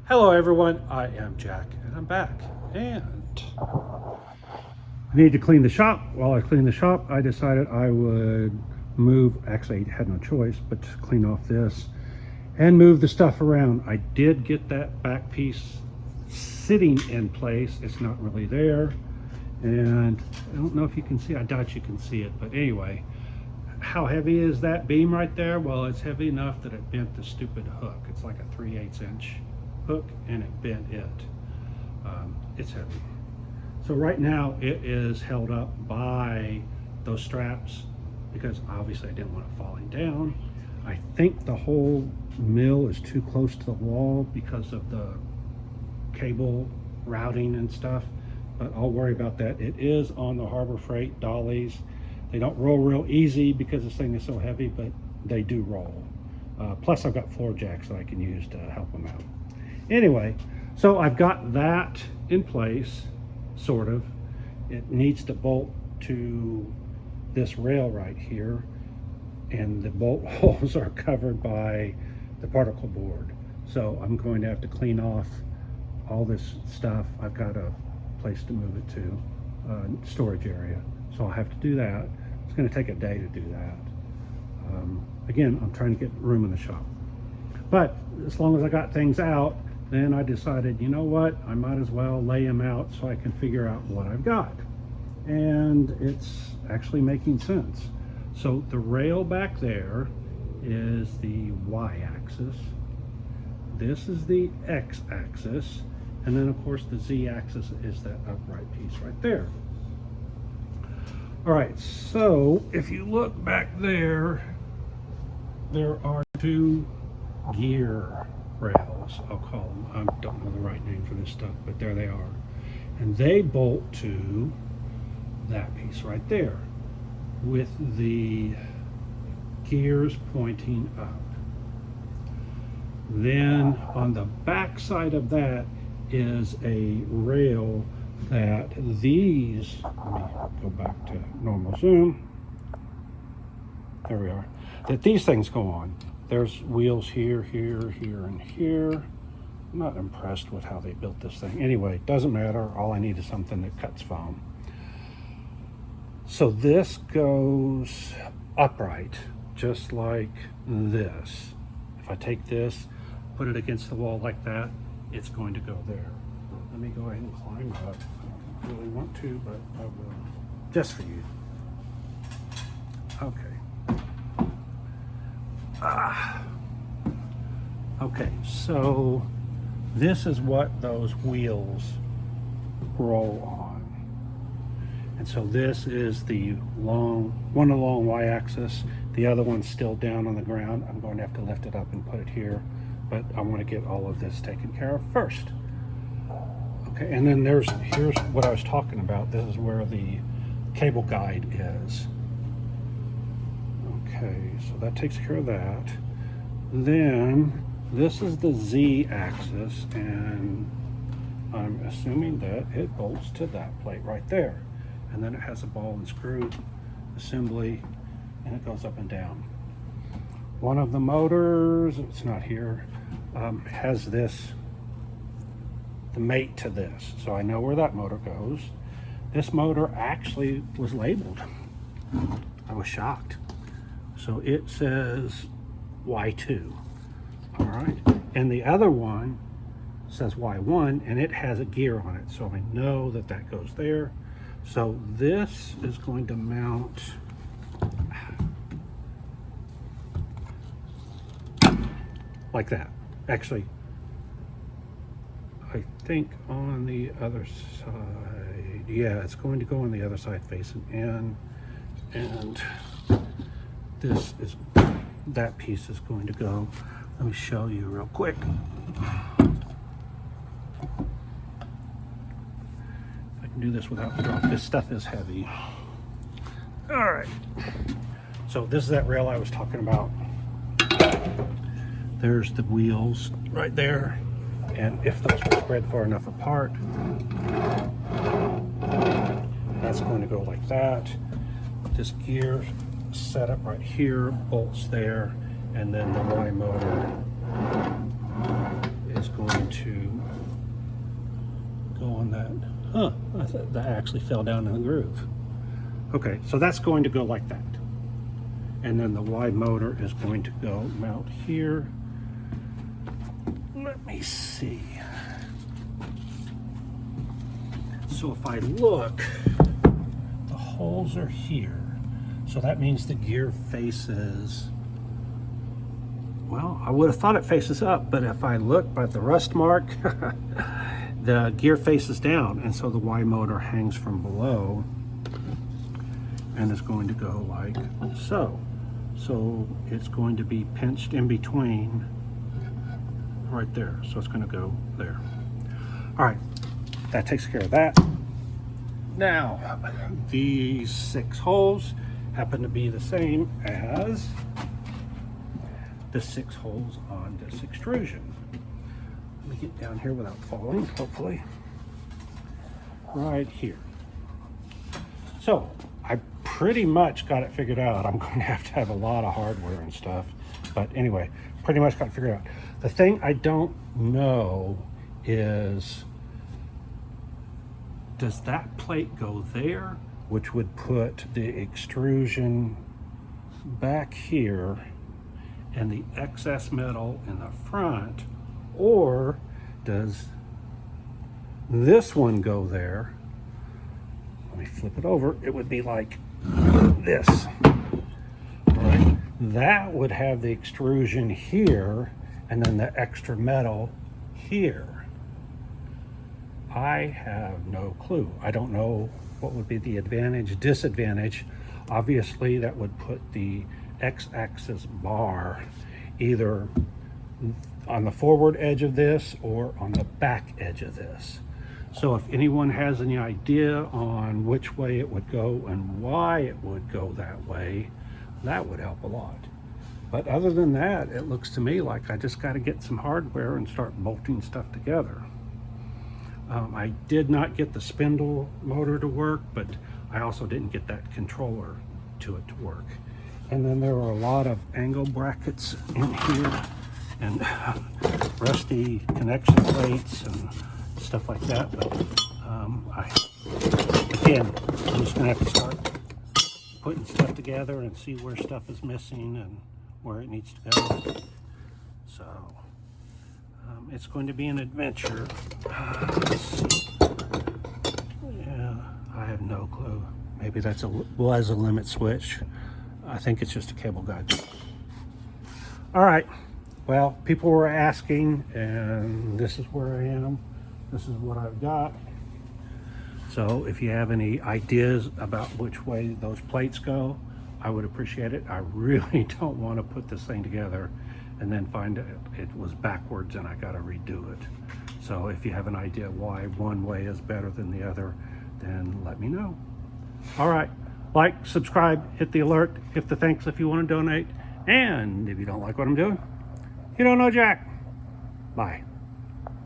Hello everyone, I am Jack and I'm back, and I need to clean the shop. While I clean the shop, I decided I would move, actually I had no choice but to clean off this and move the stuff around. I did get that back piece sitting in place. It's not really there, and I don't know if you can see, I doubt you can see it, but anyway, how heavy is that beam right there? Well, it's heavy enough that it bent the stupid hook. It's like a 3/8 inch hook and it bent it. It's heavy. So right now it is held up by those straps because obviously I didn't want it falling down. I think the whole mill is too close to the wall because of the cable routing and stuff, but I'll worry about that. It is on the Harbor Freight dollies. They don't roll real easy because this thing is so heavy, but they do roll. Plus I've got floor jacks that I can use to help them out. Anyway, so I've got that in place, sort of. It needs to bolt to this rail right here, and the bolt holes are covered by the particle board. So I'm going to have to clean off all this stuff. I've got a place to move it to, storage area. So I'll have to do that. It's going to take a day to do that. Again, I'm trying to get room in the shop. But as long as I got things out, then I decided, you know what, I might as well lay them out so I can figure out what I've got. And it's actually making sense. So the rail back there is the y-axis. This is the x-axis. And then of course the z-axis is that upright piece right there. All right, so if you look back there, there are two gear rails, I'll call them. I don't know the right name for this stuff, but there they are. And they bolt to that piece right there with the gears pointing up. Then on the back side of that is a rail that these, let me go back to normal zoom. There we are. That these things go on. There's wheels here, here, here, and here. I'm not impressed with how they built this thing. Anyway, doesn't matter. All I need is something that cuts foam. So this goes upright, just like this. If I take this, put it against the wall like that, it's going to go there. Let me go ahead and climb up. I don't really want to, but I will. Just for you. Okay. Okay, so this is what those wheels roll on. And so this is the long, one along y-axis, the other one's still down on the ground. I'm going to have to lift it up and put it here, but I want to get all of this taken care of first. Okay, and then here's what I was talking about. This is where the cable guide is. Okay, so that takes care of that. Then this is the z-axis, and I'm assuming that it bolts to that plate right there. And then it has a ball and screw assembly, and it goes up and down. One of the motors, it's not here, has this, the mate to this. So I know where that motor goes. This motor actually was labeled. I was shocked. So it says Y2, all right? And the other one says Y1, and it has a gear on it. So I know that that goes there. So this is going to mount like that. Actually, I think on the other side, yeah, it's going to go on the other side facing in, and this is, that piece is going to go. Let me show you real quick. I can do this without the drop. This stuff is heavy. All right. So this is that rail I was talking about. There's the wheels right there. And if those were spread far enough apart, that's going to go like that. This gear setup right here, bolts there, and then the Y motor is going to go on that. Huh, I thought that actually fell down in the groove. Okay, so that's going to go like that. And then the Y motor is going to go mount here. Let me see. So if I look, the holes are here. So that means the gear faces, well, I would have thought it faces up, but if I look by the rust mark, the gear faces down, and so the Y motor hangs from below and is going to go like so. So it's going to be pinched in between right there. So it's going to go there. All right, that takes care of that. Now, these 6 holes happen to be the same as the 6 holes on this extrusion. Let me get down here without falling, hopefully. Right here. So, I pretty much got it figured out. I'm going to have a lot of hardware and stuff. But anyway, pretty much got it figured out. The thing I don't know is, does that plate go there, which would put the extrusion back here and the excess metal in the front, or does this one go there? Let me flip it over. It would be like this. All right. That would have the extrusion here and then the extra metal here. I have no clue. I don't know what would be the advantage, disadvantage. Obviously, that would put the X-axis bar either on the forward edge of this or on the back edge of this. So if anyone has any idea on which way it would go and why it would go that way, that would help a lot. But other than that, it looks to me like I just got to get some hardware and start bolting stuff together. I did not get the spindle motor to work, but I also didn't get that controller to work. And then there are a lot of angle brackets in here and rusty connection plates and stuff like that. But again, I'm just gonna have to start putting stuff together and see where stuff is missing and where it needs to go. So it's going to be an adventure. Let's see. Yeah, I have no clue. Maybe that's was a limit switch. I think it's just a cable guide. All right. Well, people were asking, and this is where I am. This is what I've got. So if you have any ideas about which way those plates go, I would appreciate it. I really don't want to put this thing together and then find it was backwards and I got to redo it. So if you have an idea why one way is better than the other, then let me know. All right. Like, subscribe, hit the alert, hit the thanks if you want to donate. And if you don't like what I'm doing, you don't know Jack. Bye.